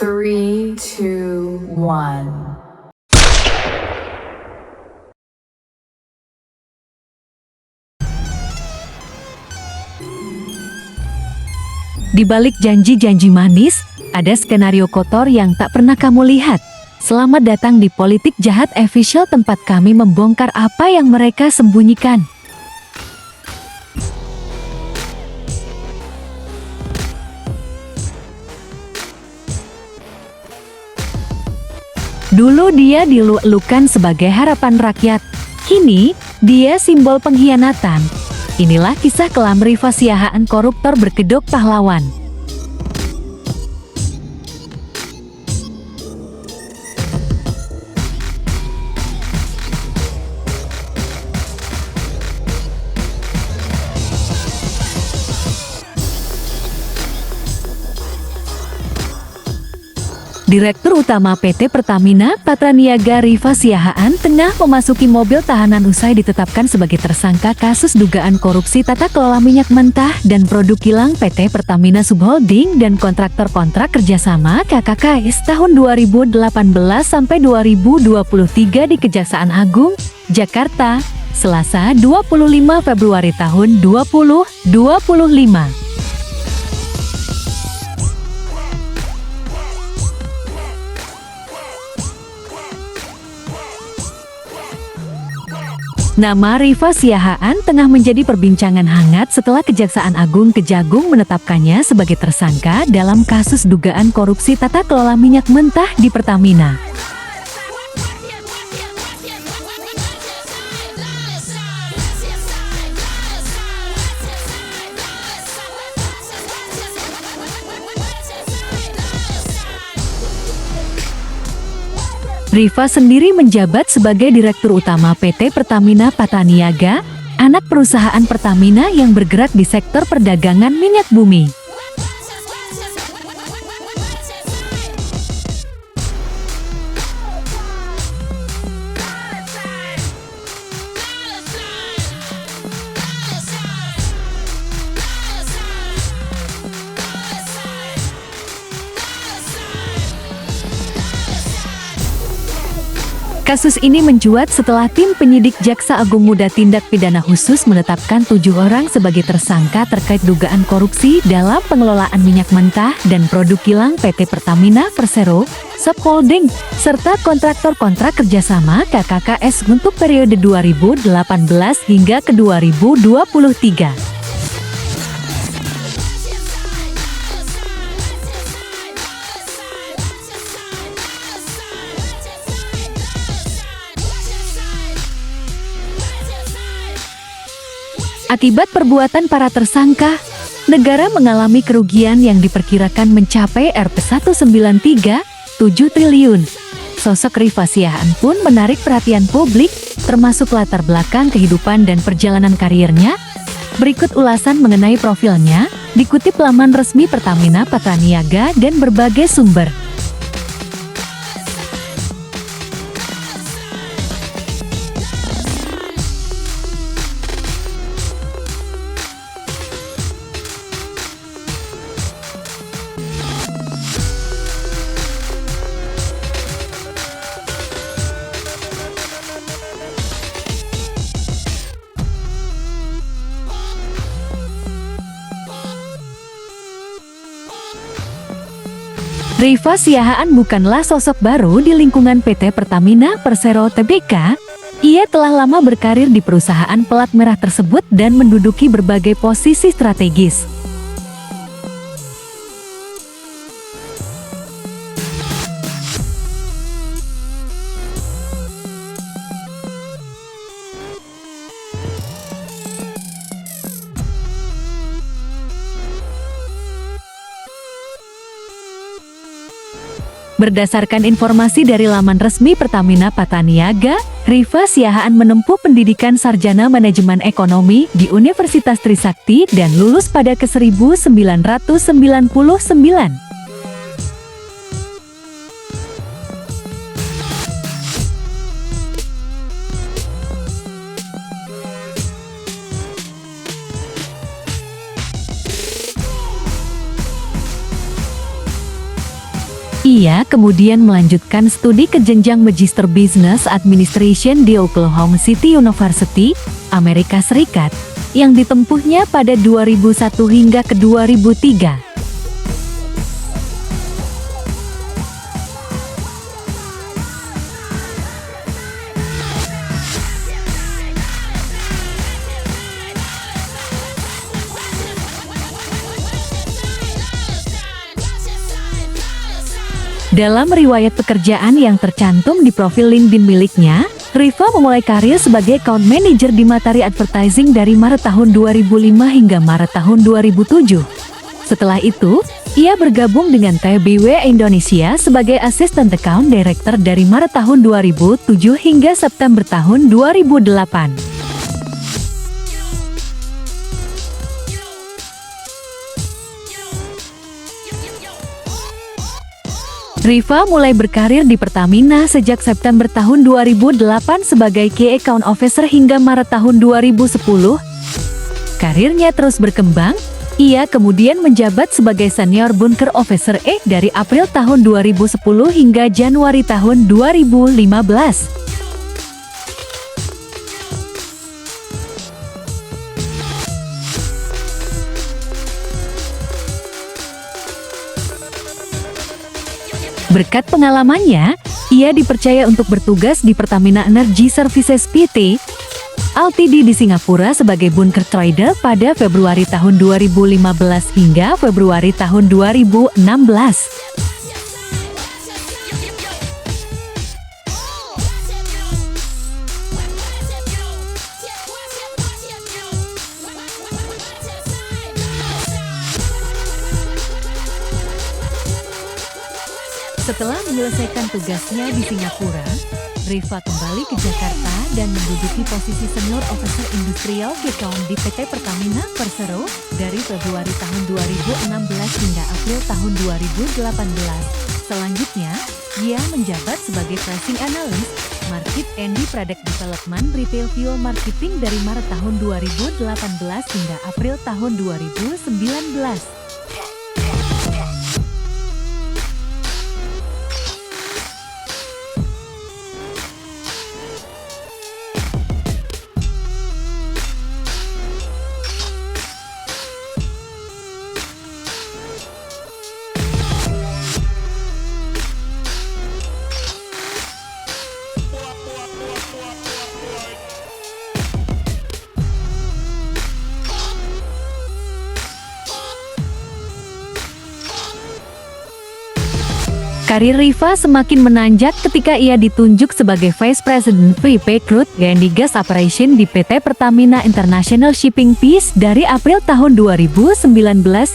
3, 2, 1. Di balik janji-janji manis, ada skenario kotor yang tak pernah kamu lihat. Selamat datang di Politik Jahat Official, tempat kami membongkar apa yang mereka sembunyikan. Dulu dia dilulukan sebagai harapan rakyat. Kini, dia simbol pengkhianatan. Inilah kisah kelam Rifa Siahaan, koruptor berkedok pahlawan. Direktur Utama PT Pertamina Patraniaga Rifa Siahaan tengah memasuki mobil tahanan usai ditetapkan sebagai tersangka kasus dugaan korupsi tata kelola minyak mentah dan produk kilang PT Pertamina Subholding dan kontraktor kerjasama KKKS tahun 2018 sampai 2023 di Kejaksaan Agung, Jakarta, Selasa 25 Februari tahun 2025. Nama Rifa Siahaan tengah menjadi perbincangan hangat setelah Kejaksaan Agung Kejagung menetapkannya sebagai tersangka dalam kasus dugaan korupsi tata kelola minyak mentah di Pertamina. Rifa sendiri menjabat sebagai Direktur Utama PT Pertamina Patraniaga, anak perusahaan Pertamina yang bergerak di sektor perdagangan minyak bumi. Kasus ini mencuat setelah tim penyidik Jaksa Agung Muda Tindak Pidana Khusus menetapkan 7 orang sebagai tersangka terkait dugaan korupsi dalam pengelolaan minyak mentah dan produk kilang PT Pertamina Persero, Subholding, serta kontraktor kerjasama KKKS untuk periode 2018 hingga ke 2023. Akibat perbuatan para tersangka, negara mengalami kerugian yang diperkirakan mencapai Rp193,7 triliun. Sosok Rifa Siahaan pun menarik perhatian publik, termasuk latar belakang kehidupan dan perjalanan karirnya. Berikut ulasan mengenai profilnya, dikutip laman resmi Pertamina Patraniaga dan berbagai sumber. Rifa Siahaan bukanlah sosok baru di lingkungan PT Pertamina Persero Tbk. Ia telah lama berkarir di perusahaan pelat merah tersebut dan menduduki berbagai posisi strategis. Berdasarkan informasi dari laman resmi Pertamina Patraniaga, Rifa Siahaan menempuh pendidikan sarjana manajemen ekonomi di Universitas Trisakti dan lulus pada ke-1999. Ia kemudian melanjutkan studi ke jenjang Magister Business Administration di Oklahoma City University, Amerika Serikat, yang ditempuhnya pada 2001 hingga ke 2003. Dalam riwayat pekerjaan yang tercantum di profil LinkedIn miliknya, Riva memulai karir sebagai account manager di Matahari Advertising dari Maret tahun 2005 hingga Maret tahun 2007. Setelah itu, ia bergabung dengan TBW Indonesia sebagai Assistant Account Director dari Maret tahun 2007 hingga September tahun 2008. Riva mulai berkarir di Pertamina sejak September tahun 2008 sebagai Key Account Officer hingga Maret tahun 2010. Karirnya terus berkembang, ia kemudian menjabat sebagai Senior Bunker Officer dari April tahun 2010 hingga Januari tahun 2015. Berkat pengalamannya, ia dipercaya untuk bertugas di Pertamina Energy Services PT Ltd di Singapura sebagai bunker trader pada Februari tahun 2015 hingga Februari tahun 2016. Setelah menyelesaikan tugasnya di Singapura, Riva kembali ke Jakarta dan menduduki posisi Senior Officer Industrial Key Account di PT Pertamina Persero dari Februari tahun 2016 hingga April tahun 2018. Selanjutnya, ia menjabat sebagai Pricing Analyst, Market and Product Development Retail Fuel Marketing dari Maret tahun 2018 hingga April tahun 2019. Karir Riva semakin menanjak ketika ia ditunjuk sebagai Vice President Prepaid Crude and Gas Operation di PT Pertamina International Shipping Peace dari April tahun 2019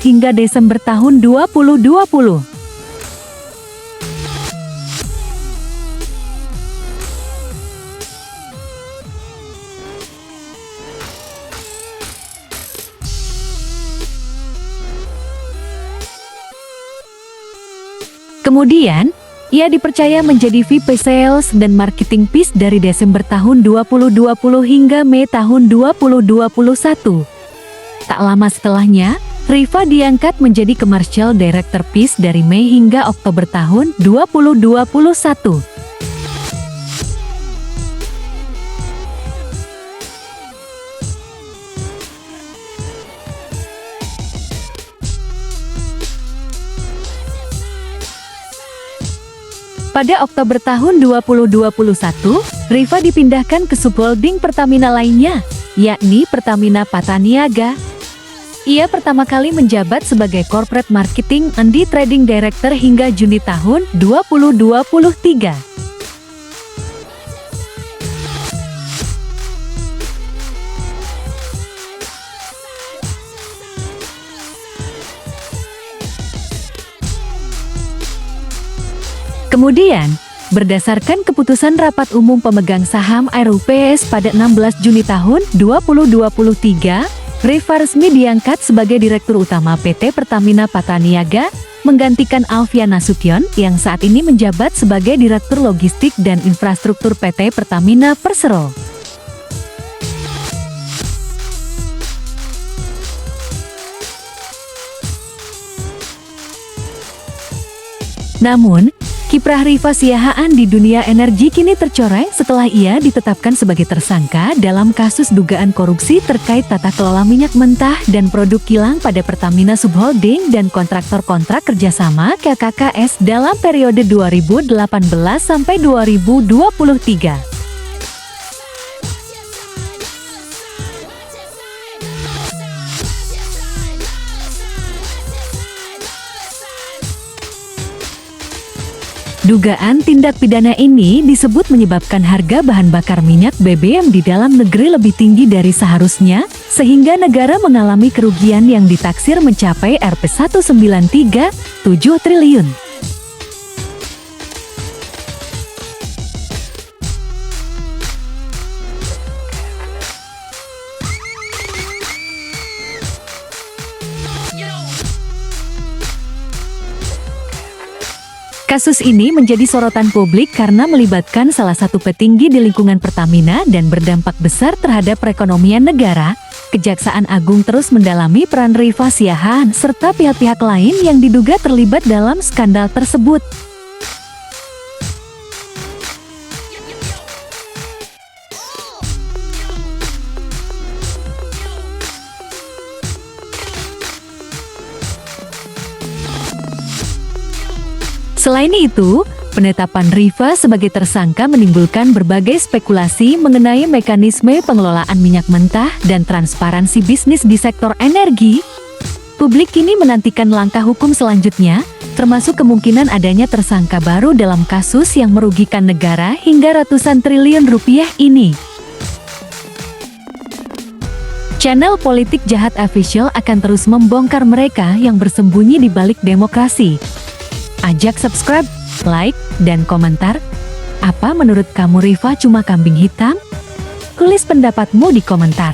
hingga Desember tahun 2020. Kemudian, ia dipercaya menjadi VP Sales dan Marketing Peace dari Desember tahun 2020 hingga Mei tahun 2021. Tak lama setelahnya, Riva diangkat menjadi Commercial Director Peace dari Mei hingga Oktober tahun 2021. Pada Oktober tahun 2021, Riva dipindahkan ke subholding Pertamina lainnya, yakni Pertamina Pataniaga. Ia pertama kali menjabat sebagai Corporate Marketing and Trading Director hingga Juni tahun 2023. Kemudian, berdasarkan keputusan Rapat Umum Pemegang Saham RUPS pada 16 Juni tahun 2023, Riva resmi diangkat sebagai Direktur Utama PT Pertamina Pataniaga, menggantikan Alfian Nasution yang saat ini menjabat sebagai Direktur Logistik dan Infrastruktur PT Pertamina Persero. Namun, kiprah Rifa Siahaan di dunia energi kini tercoreng setelah ia ditetapkan sebagai tersangka dalam kasus dugaan korupsi terkait tata kelola minyak mentah dan produk kilang pada Pertamina Subholding dan kontraktor-kontrak kerjasama KKKS dalam periode 2018 sampai 2023. Dugaan tindak pidana ini disebut menyebabkan harga bahan bakar minyak BBM di dalam negeri lebih tinggi dari seharusnya, sehingga negara mengalami kerugian yang ditaksir mencapai Rp193,7 triliun. Kasus ini menjadi sorotan publik karena melibatkan salah satu petinggi di lingkungan Pertamina dan berdampak besar terhadap perekonomian negara. Kejaksaan Agung terus mendalami peran Rifa Siahaan serta pihak-pihak lain yang diduga terlibat dalam skandal tersebut. Selain itu, penetapan Rifa sebagai tersangka menimbulkan berbagai spekulasi mengenai mekanisme pengelolaan minyak mentah dan transparansi bisnis di sektor energi. Publik kini menantikan langkah hukum selanjutnya, termasuk kemungkinan adanya tersangka baru dalam kasus yang merugikan negara hingga ratusan triliun rupiah ini. Channel Politik Jahat Official akan terus membongkar mereka yang bersembunyi di balik demokrasi. Ajak subscribe, like, dan komentar. Apa menurut kamu Rifa cuma kambing hitam? Tulis pendapatmu di komentar.